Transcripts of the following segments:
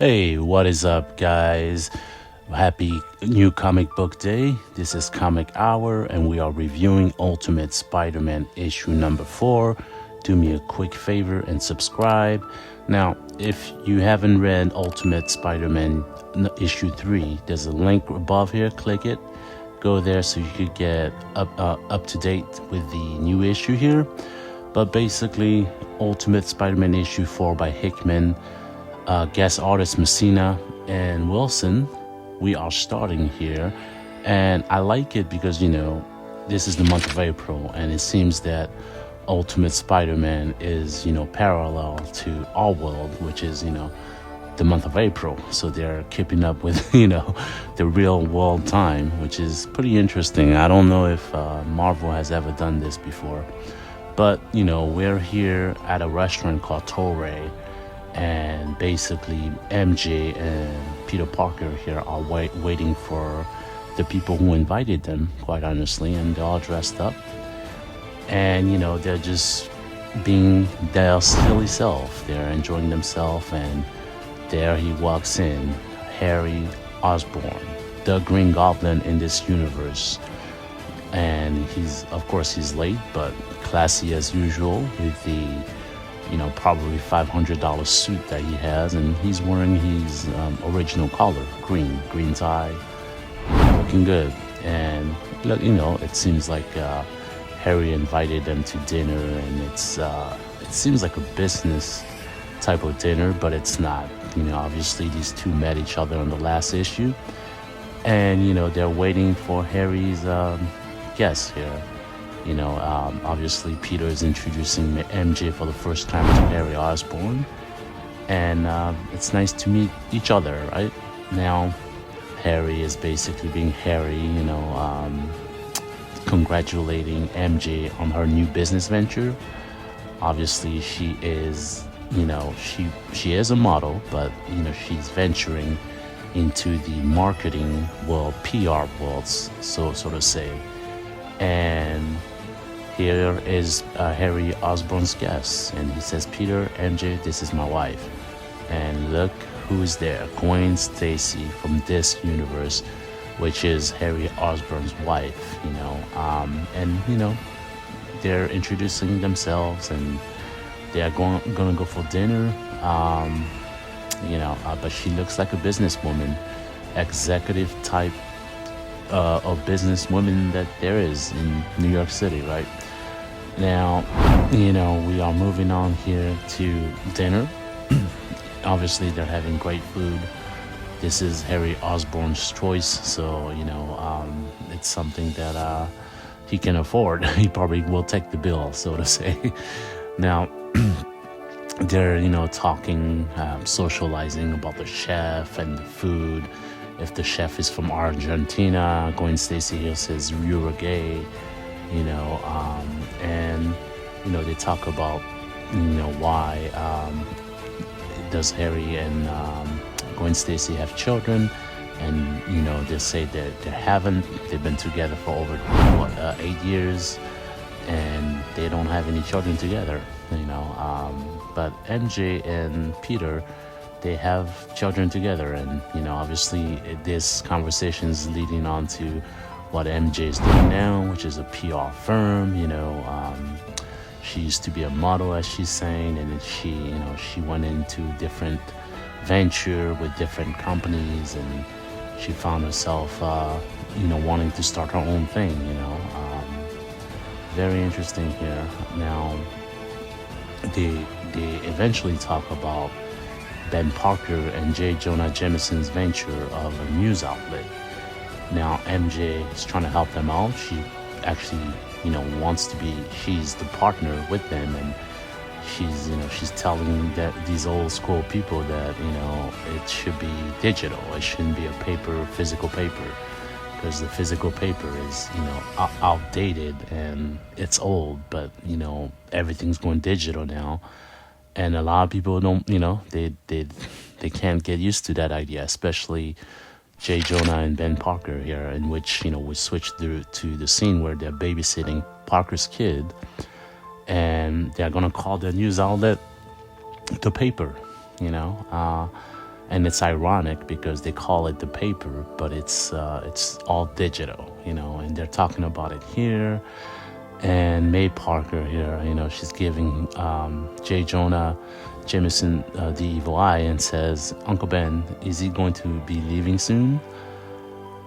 Hey, what is up, guys? Happy new comic book day. This is Comic Hour, and we are reviewing Ultimate Spider-Man issue number 4. Do me a quick favor and subscribe. Now, if you haven't read Ultimate Spider-Man issue 3, there's a link above here. Click it. Go there so you could get up to date with the new issue here. But basically, Ultimate Spider-Man issue 4 by Hickman. Guest artists Messina and Wilson. We are starting here, and I like it because this is the month of April, and it seems that Ultimate Spider-Man is parallel to our world, which is the month of April. So they're keeping up with the real world time, which is pretty interesting. I don't know if Marvel has ever done this before, but we're here at a restaurant called Torre. And basically MJ and Peter Parker here are waiting for the people who invited them, quite honestly, and they're all dressed up, and they're just being their silly self. They're enjoying themselves, and there he walks in, Harry Osborn, the Green Goblin in this universe. And he's late, but classy as usual with the probably $500 suit that he has, and he's wearing his original color, green tie, looking good. And look, it seems like Harry invited them to dinner, and it seems like a business type of dinner, but it's not. Obviously these two met each other in the last issue, and they're waiting for Harry's guests here. Obviously Peter is introducing MJ for the first time to Harry Osborn, and it's nice to meet each other. Right now, Harry is basically being Harry, congratulating MJ on her new business venture. Obviously, she is, she is a model, but she's venturing into the marketing world, PR world, so to say. And here is Harry Osborn's guest, and he says, "Peter, MJ, this is my wife." And look who is there, Gwen Stacy from this universe, which is Harry Osborn's wife. And they're introducing themselves, and they are gonna go for dinner. But she looks like a businesswoman, executive type of businesswoman that there is in New York City, right? Now, we are moving on here to dinner. Obviously, they're having great food. This is Harry Osborn's choice, so it's something that he can afford. He probably will take the bill, so to say. Now, they're talking, socializing about the chef and the food. If the chef is from Argentina, Gwen Stacy here says Uruguay, and they talk about why does Harry and Gwen Stacy have children, and they say that they haven't. They've been together for over 8 years, and they don't have any children together. But MJ and Peter, they have children together, and obviously this conversation is leading on to what MJ is doing now, which is a PR firm. She used to be a model, as she's saying, and then she went into different venture with different companies, and she found herself wanting to start her own thing. Very interesting here. Now they eventually talk about Ben Parker and Jonah Jameson's venture of a news outlet. Now MJ is trying to help them out. She actually, wants to be, she's the partner with them, and she's telling that these old school people that, it should be digital. It shouldn't be a physical paper, because the physical paper is, outdated and it's old, but, everything's going digital now. And a lot of people don't, they can't get used to that idea, especially J. Jonah and Ben Parker here, in which, we switch to the scene where they're babysitting Parker's kid, and they're going to call the news outlet the paper, And it's ironic because they call it the paper, but it's all digital, and they're talking about it here. And May Parker here, she's giving Jonah Jameson the evil eye and says, Uncle Ben, is he going to be leaving soon?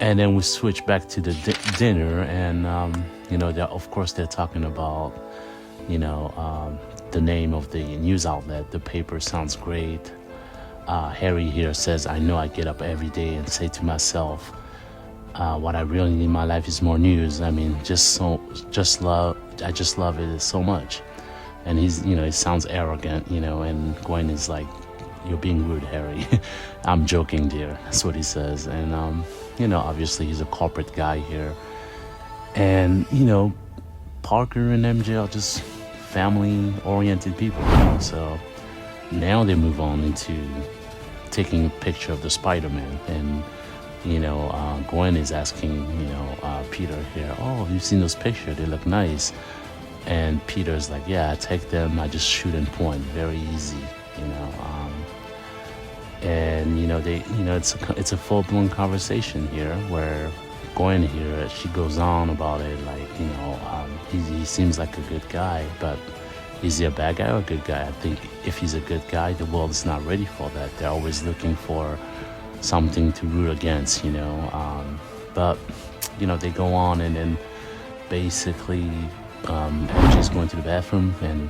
And then we switch back to the dinner, and of course they're talking about the name of the news outlet. The paper sounds great. Harry here says, I know I get up every day and say to myself, what I really need in my life is more news. I mean, I just love it so much. And he sounds arrogant, and Gwen is like, you're being rude, Harry. I'm joking, dear. That's what he says. And, obviously he's a corporate guy here. And, Parker and MJ are just family-oriented people. So now they move on into taking a picture of the Spider-Man. And, Gwen is asking, Peter here, oh, you've seen those pictures? They look nice. And Peter's like, yeah, I take them. I just shoot and point. Very easy, and it's a full-blown conversation here where Gwen here, she goes on about it like, he seems like a good guy, but is he a bad guy or a good guy? I think if he's a good guy, the world is not ready for that. They're always looking for something to root against, but they go on, and then basically MJ's going to the bathroom, and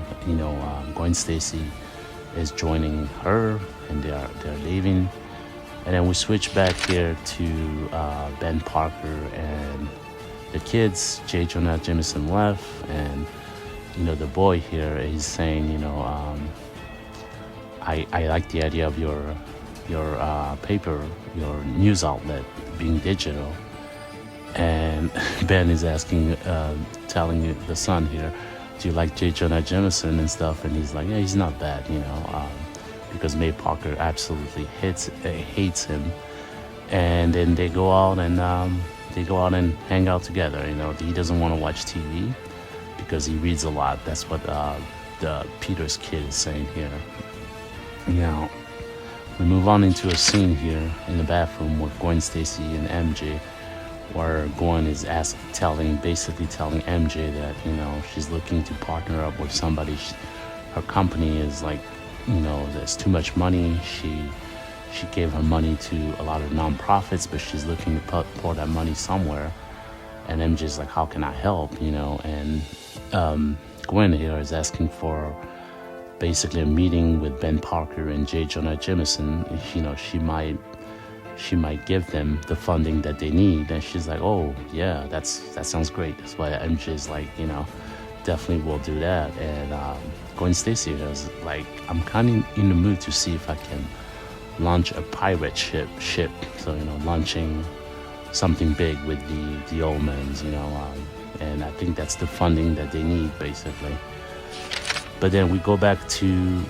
Gwen Stacy is joining her, and they're leaving. And then we switch back here to Ben Parker and the kids. Jonah Jameson left, and the boy here is saying, I like the idea of your paper, your news outlet being digital. And Ben is asking, telling the son here, do you like Jonah Jameson and stuff? And he's like, yeah, he's not bad, because May Parker absolutely hates him. And then they go out and hang out together. He doesn't want to watch TV because he reads a lot. That's what the Peter's kid is saying here. Now we move on into a scene here in the bathroom with Gwen Stacy and MJ, where Gwen is basically telling MJ that she's looking to partner up with somebody. Her company is like, there's too much money. She gave her money to a lot of nonprofits, but she's looking to pour that money somewhere. And MJ's like, how can I help? And Gwen here is asking for basically a meeting with Ben Parker and Jonah Jameson. She might give them the funding that they need. And she's like, oh yeah, that sounds great. That's why MJ's like, definitely will do that. And Gwen Stacy is like, I'm kind of in the mood to see if I can launch a pirate ship. So launching something big with the Omens, and I think that's the funding that they need basically. But then we go back to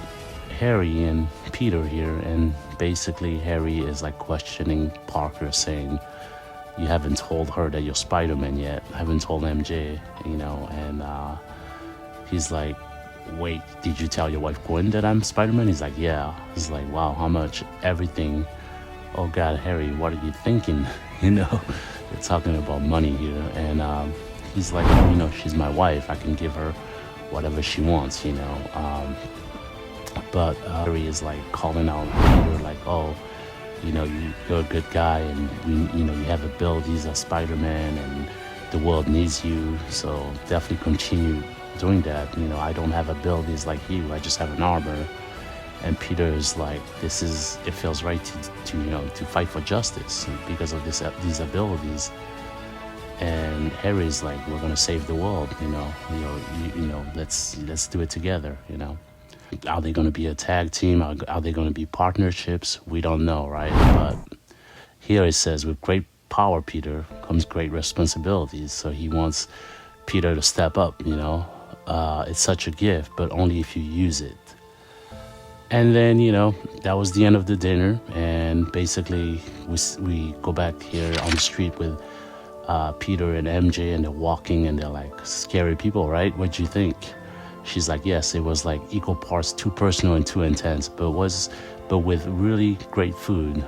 Harry and Peter here, and basically Harry is like questioning Parker, saying, you haven't told her that you're Spider-Man yet. I haven't told MJ, and he's like, wait, did you tell your wife Gwen that I'm Spider-Man? He's like, yeah. He's like, wow, how much? Everything. Oh God, Harry, what are you thinking? They're talking about money here. And he's like, she's my wife. I can give her whatever she wants, but Harry is like calling out Peter, like, oh, you're a good guy, and you have abilities as Spider-Man, and the world needs you, so definitely continue doing that. I don't have abilities like you, I just have an armor. And Peter is like, it feels right to fight for justice because of these abilities. And Harry's like, we're gonna save the world, let's do it together, Are they gonna be a tag team? Are they gonna be partnerships? We don't know, right? But here it says, with great power, Peter, comes great responsibilities. So he wants Peter to step up, it's such a gift, but only if you use it. And then, that was the end of the dinner. And basically we go back here on the street with Peter and MJ, and they're walking, and they're like scary people, right? What'd you think? She's like, yes, it was like equal parts too personal and too intense, but with really great food.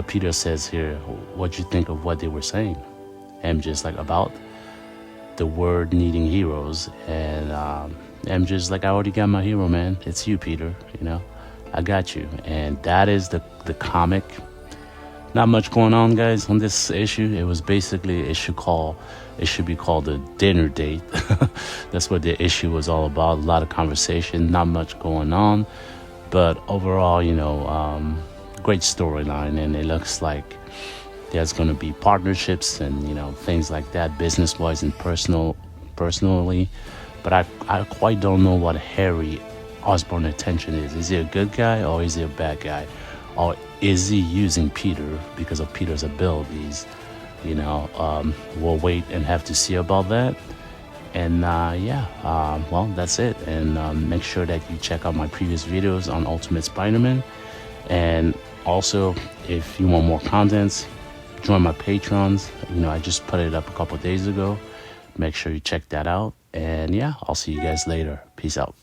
Peter says here, what'd you think of what they were saying? MJ's like, about the word needing heroes. And MJ's like, I already got my hero, man. It's you, Peter. I got you. And that is the comic. Not much going on, guys, on this issue. It was basically, it should be called a dinner date. That's what the issue was all about. A lot of conversation, not much going on, but overall, great storyline. And it looks like there's going to be partnerships and things like that, business wise and personally. But I quite don't know what Harry Osborn's intention is. Is he a good guy or is he a bad guy? Or is he using Peter because of Peter's abilities? We'll wait and have to see about that. And well, that's it. And make sure that you check out my previous videos on Ultimate Spider-Man. And also, if you want more contents, join my Patrons. I just put it up a couple days ago. Make sure you check that out. And yeah, I'll see you guys later. Peace out.